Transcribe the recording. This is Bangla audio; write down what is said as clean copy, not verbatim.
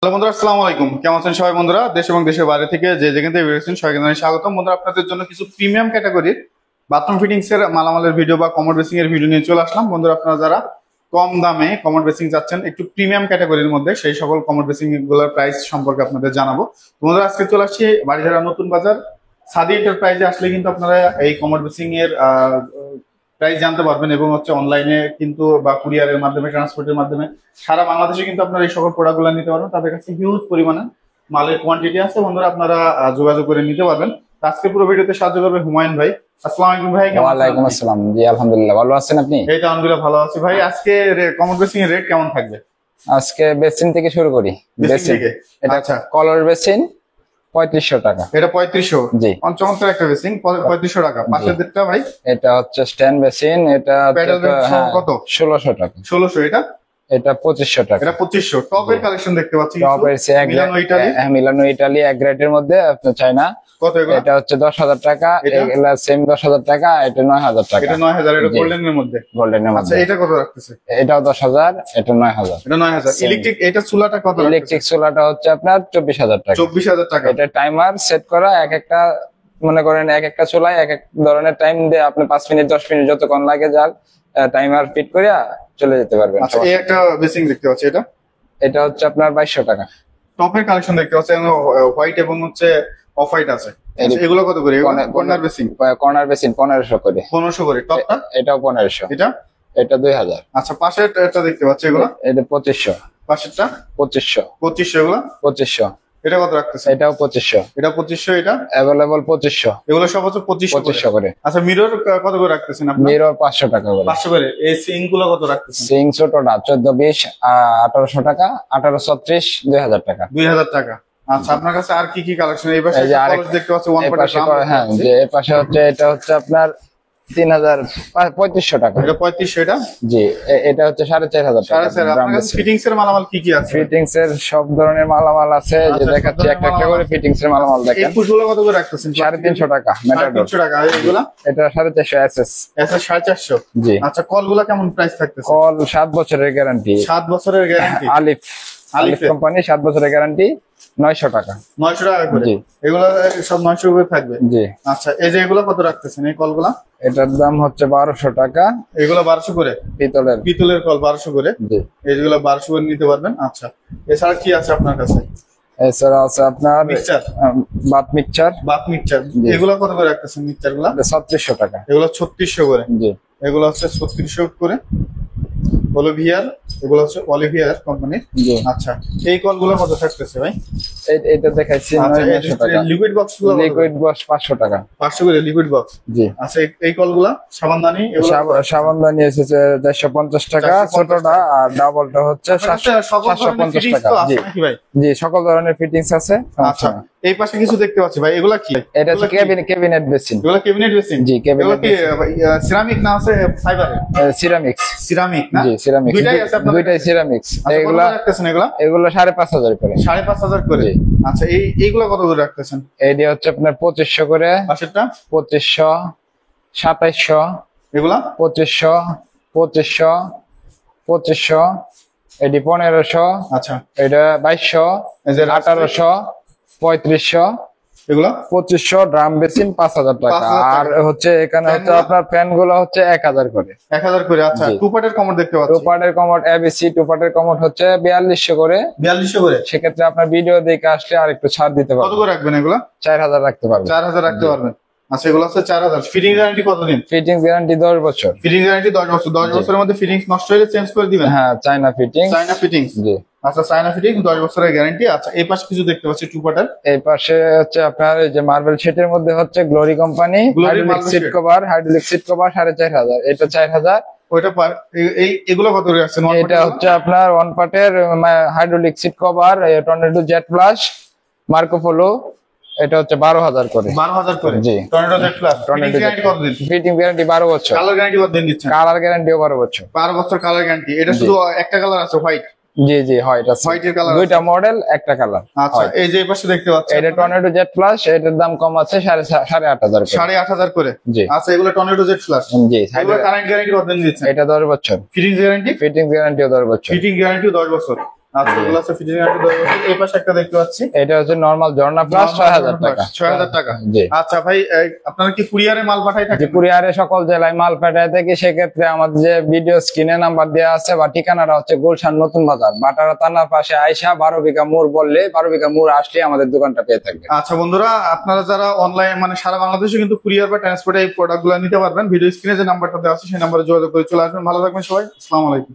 হ্যালো বন্ধুরা, আসসালামু আলাইকুম। কেমন আছেন সবাই বন্ধুরা? দেশ এবং দেশের বাইরে থেকে যে যেখান থেকে বেরিয়েছেন সবাইকে জানাই স্বাগতম। বন্ধুরা, আপনাদের জন্য কিছু প্রিমিয়াম ক্যাটাগরির বাথরুম ফিটিংস এর মালামালের ভিডিও বা কমোড বেসিং এর ভিডিও নিয়ে চলে আসলাম। বন্ধুরা, আপনারা যারা কম দামে কমোড বেসিং চাচ্ছেন একটু প্রিমিয়াম ক্যাটাগরির মধ্যে, সেই সকল কমোড বেসিং গুলোর প্রাইস সম্পর্কে আপনাদের জানাবো। বন্ধুরা, আজকে চলে আসছি বাড়িধারা নতুন বাজার সাদি এন্টারপ্রাইজে। আসলে কিন্তু আপনারা এই কমোড বেসিং এর প্রাইস জানতে পারবেন এবং অনলাইনে কিন্তু বা কুরিয়ারের মাধ্যমে, ট্রান্সপোর্টের মাধ্যমে সারা বাংলাদেশে কিন্তু আপনারা এই সকল প্রোডাক্টগুলো নিতে পারবেন। তাদের কাছে হিউজ পরিমাণে মালের কোয়ান্টিটি আছে। বন্ধুরা, আপনারা যোগাযোগ করে নিতে পারবেন। আজকে পুরো ভিডিওতে সাহায্য করবে হুমায়ুন ভাই। আসসালামু আলাইকুম ভাই। ওয়ালাইকুম আসসালাম। জি আলহামদুলিল্লাহ, ভালো আছেন আপনি? এই তো আলহামদুলিল্লাহ ভালো আছি ভাই। আজকে কমোড বেসিং এর রেট কেমন থাকবে? আজকে বেসিন থেকে শুরু করি। বেসিন থেকে? এটা আচ্ছা, কলর বেসিন 3500 টাকা। এটা 3500? জি, চমৎকার একটা বেসিং, 3500 টাকা। পাশের দিকটা ভাই? এটা হচ্ছে স্ট্যান্ড বেসিন, এটা প্যাডেল কত? 1600 টাকা। 1600? এটা 2500 টাকা। এটা 2500। টপের কালেকশন দেখতে পাচ্ছি, টপের মিলানো ইতালি। মিলানো ইটালি এক গ্রেডের মধ্যে আপনি চায়না। কত এগুলো? এটা হচ্ছে 10,000 টাকা, এগুলা সেম 10,000 টাকা, এটা 9,000 টাকা। এটা 9000, এটা গোল্ডেন এর মধ্যে। গোল্ডেন এর আচ্ছা, মধ্যে। এটা কত রাখতেছে? এটাও 10,000, এটা 9,000। এটা 9000। ইলেকট্রিক এটা চুলাটা কত? ইলেকট্রিক চুলাটা হচ্ছে আপনার 24,000 টাকা। 24000 টাকা। এটা টাইমার সেট করা, এক একটা মনে করেন এক একটা চুলায় এক এক ধরনের টাইম দিয়ে আপনি 5 মিনিট 10 মিনিট যতক্ষণ লাগে যাক টাইমার ফিট করিয়া চলে যেতে পারবেন। আচ্ছা, এই একটা বেসিং দেখতে পাচ্ছি, এটা এটা হচ্ছে আপনার 2200 টাকা। টপের কালেকশন দেখতে পাচ্ছি, হোয়াইট এবং হচ্ছে অফ হোয়াইট আছে। আচ্ছা, এগুলো কত করে? Corner basin? কর্নার বেসিন 1500 করে। 1500 করে। টপটা? এটাও 1500। এটা? এটা 2000। আচ্ছা, পাশের এটা দেখতে পাচ্ছি, এগুলো? এটা 2500। পাশেরটা? 2500। 2500 এগুলো? 2500। এটা কত রাখতেছে? এটাও 2500। এটা 2500। এটা अवेलेबल 2500। এগুলো সব হচ্ছে 2500 করে। আচ্ছা, মিরর কত করে রাখতেছেন আপনি? মিরর 500 টাকা করে। 500 করে। এই সিঙ্ক গুলো কত রাখতেছেন? সিং ছোটটা 1420, 1800 টাকা, 1836, 2000 টাকা। 2000 টাকা। আচ্ছা, আপনার কাছে আর কি কি কালেকশন? এই পাশে দেখতে পাচ্ছি ওয়ান পয়েন্ট। হ্যাঁ, যে এর পাশে হচ্ছে এটা হচ্ছে আপনার 3500 টাকা। এটা 3500। এটা? জি, এটা হচ্ছে 4500 টাকা। 4500। আপনার কাছে ফিটিংস এর মালামাল কি কি আছে? ফিটিংস এর সব ধরনের মালামাল আছে, যে দেখাচ্ছি একটা একটা করে ফিটিংস এর মালামাল এই দেখেন। ফুলগুলো কত করে রাখতেছেন? 350 টাকা। মেটাডোর 350 টাকা। আর এগুলা? এটা 450 এসএস। এসএ 450? জি। আচ্ছা, কলগুলা কেমন প্রাইস থাকতেছে? কল 7 বছরের গ্যারান্টি। 7 বছরের গ্যারান্টি? আলিফ কোম্পানি 7 বছরের গ্যারান্টি, 900 টাকা। 900 টাকা করে? জি। এগুলো সব 900 করে থাকবে? জি। আচ্ছা, এই যে এগুলো কত রাখতেছেন এই কলগুলা? এটার দাম হচ্ছে 1200 টাকা। এগুলো 1200 করে? পিতলের কল 1200 করে? জি। এইগুলো 1200 করে নিতে পারবেন। আচ্ছা, এছাড়া কি আছে আপনার কাছে? এছাড়া আছে আপনার মিক্সচার? বাথ মিক্সচার এগুলো কত করে রাখতেছেন? মিক্সচার গুলা 3600 টাকা। এগুলো 3600 করে? জি। এগুলো হচ্ছে 3600 করে। অলিভিয়ার, এগুলো হচ্ছে অলিভিয়ার কোম্পানির। জি। আচ্ছা, এই কলগুলো কত থাকতেছে ভাই? এটা দেখাইছি 900 টাকা। লিকুইড বক্স গুলো? লিকুইড বক্স 500 টাকা। 500 করে লিকুইড বক্স? জি। আচ্ছা, এই কলগুলা সাবানদানি? সাবানদানি এসেছে 450 টাকা ছোটটা, আর ডাবলটা হচ্ছে 750 টাকা। জি ভাই? জি, সকল ধরনের ফিটিংস আছে। আচ্ছা, এই পাশে কিছু দেখতে পাচ্ছি ভাই, এগুলা কি? এটা হচ্ছে ক্যাবিনেট বেসিন। এগুলা ক্যাবিনেট বেসিন? জি, ক্যাবিনেট কি সিরামিক না আছে ফাইবারের? সিরামিক না? জি, সিরামিক্স। দুইটাই আছে আপনাদের? দুইটাই সিরামিক্স। এগুলা রাখতেছেন? এগুলা 5500 করে। 5500 করে? আচ্ছা, এইগুলা কত করে রাখতেছেন? এইটা হচ্ছে আপনার 2500 করে। পাশেরটা? 2500, 2700, এগুলা 2500, 2500, 2500, এটি 1500। আচ্ছা, এটা 2200, 1800, 3500, এগুলা 2500। ড্রাম বেসিন 5000 টাকা। 5000 টাকা। আর হচ্ছে এখানে হচ্ছে আপনার ফ্যান গুলো হচ্ছে 1000 করে। 1000 করে? আচ্ছা, জি। টু পার্টের কমোড দেখতে পাচ্ছি। টু পার্টের কমোড এবিসি টু পার্টের কমোড হচ্ছে 4200 করে। 4200 করে? সেক্ষেত্রে আপনার ভিডিও দেখে আসলে আর একটু ছাড় দিতে কত পারবেন। করে রাখবেন এগুলা? 4000 রাখতে পারবেন। 4000 রাখতে পারবেন? আচ্ছা, এগুলো হচ্ছে 4000। ফিটিং গ্যারান্টি কতদিন? ফিটিং গ্যারান্টি 10 বছর। ফিটিং গ্যারান্টি 10 বছর। 10 বছরের মধ্যে ফিটিংস নষ্ট হলে চেঞ্জ করে দিবেন? হ্যাঁ, চায়না ফিটিং। China fitting? জি। আচ্ছা, চায়না ফিটিং 10 বছরের গ্যারান্টি। আচ্ছা, এই পাশে কিছু দেখতে পাচ্ছি টু পার্টার। এই পাশে হচ্ছে আপনার এই যে মার্বেল শিটের মধ্যে হচ্ছে glory company hydraulic marble seat sheet। Cover. 4500। এটা 4000। ওইটা এগুলো কত করে রাখছেন? এটা হচ্ছে আপনার ওয়ান পার্টের hydraulic seat cover, tornado jet plus, Marco Polo. এটা হচ্ছে 12000 করে। 12000 করে? জি। Tornado jet plus. Tornado guarantee কতদিন? ফিটিং গ্যারান্টি 12 বছর। কালার গ্যারান্টি কতদিন দিচ্ছেন? কালার গ্যারান্টিও 12 বছর। 12 বছর কালার গ্যারান্টি। এটা শুধু একটা কালার আছে, হোয়াইট? জি জি, হয়। এটা হোয়াইট এর কালার? দুইটা মডেল, একটা কালার। আচ্ছা, এই যে এই পাশে দেখতে পাচ্ছি এটা টর্নেডো জেট প্লাস। এটার দাম কম আছে 8500 করে। 8500 করে? জি। আচ্ছা, এগুলো টর্নেডো জেট প্লাস? জি। এগুলো কারেন্ট গ্যারান্টি কতদিন দিচ্ছেন? এটা 10 বছর। Fitting guarantee? ফিটিং গ্যারান্টিও 10 বছর। ফিটিং গ্যারান্টি 10 বছর। আচ্ছা এগুলো আছে ফিটিং এর 10 বছর। এই পাশে একটা দেখতে পাচ্ছি এটা হচ্ছে নরমাল ঝর্ণা প্লাস 6000 টাকা। 6000 টাকা। জি। আচ্ছা ভাই আপনারা কি কুরিয়ারে মাল পাঠাই যে থাকেন? কুরিয়ারে সকল জেলায় মাল পাঠায় থাকি, সেক্ষেত্রে আমাদের যে ভিডিও স্ক্রিনে নাম্বার দেওয়া আছে বা ঠিকানাটা হচ্ছে গুলশান নতুন বাজার বাটারা থানার পাশে আইসা 12 বিঘা মোড় বললে 12 বিঘা মোড় আসলে আমাদের দোকানটা পেয়ে থাকবে। আচ্ছা বন্ধুরা, আপনারা যারা অনলাইন মানে সারা বাংলাদেশে কিন্তু কুরিয়ার বা ট্রান্সপোর্টে এই প্রোডাক্টগুলো নিতে পারবেন। ভিডিও স্ক্রিনে যে নাম্বারটা দেওয়া আছে সেই নাম্বারে যোগাযোগ করে চলে আসবেন। ভালো থাকবেন সবাই, আসসালামু আলাইকুম।